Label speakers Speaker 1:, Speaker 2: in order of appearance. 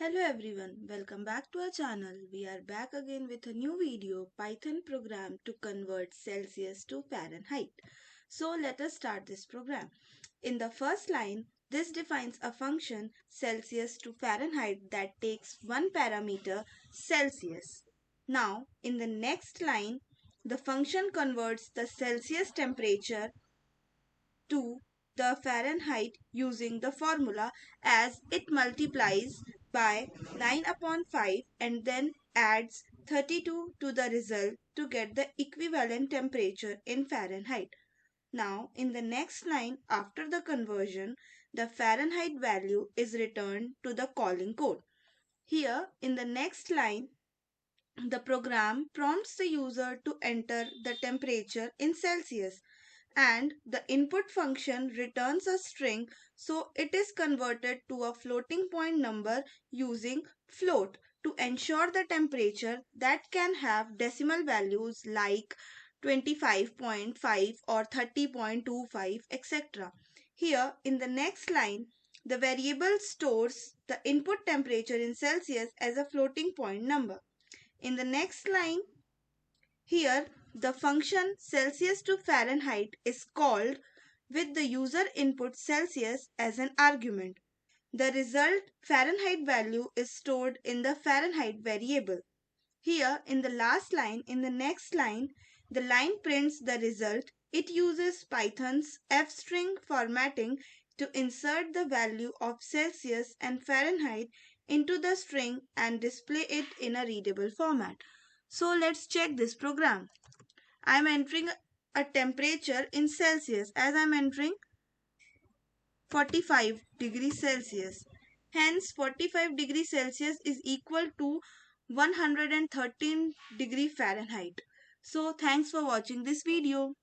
Speaker 1: Hello everyone, welcome back to our channel. We are back again with a new video, Python program to convert Celsius to Fahrenheit. So let us start this program. In the first line, this defines a function Celsius to Fahrenheit that takes one parameter Celsius. Now, in the next line, the function converts the Celsius temperature to the Fahrenheit using the formula as it multiplies by 9 upon 5 and then adds 32 to the result to get the equivalent temperature in Fahrenheit. Now, in the next line after the conversion, the Fahrenheit value is returned to the calling code. Here, in the next line, the program prompts the user to enter the temperature in Celsius and the input function returns a string, so it is converted to a floating point number using float to ensure the temperature that can have decimal values like 25.5 or 30.25 etc. Here in the next line, the variable stores the input temperature in Celsius as a floating point number. In the next line, here the function Celsius to Fahrenheit is called with the user input Celsius as an argument. The result Fahrenheit value is stored in the Fahrenheit variable. Here in the last line, in the next line, the line prints the result. It uses Python's f-string formatting to insert the value of Celsius and Fahrenheit into the string and display it in a readable format. So let's check this program. I am entering a temperature in Celsius as I am entering 45 degrees Celsius. Hence 45 degrees Celsius is equal to 113 degree Fahrenheit. So thanks for watching this video.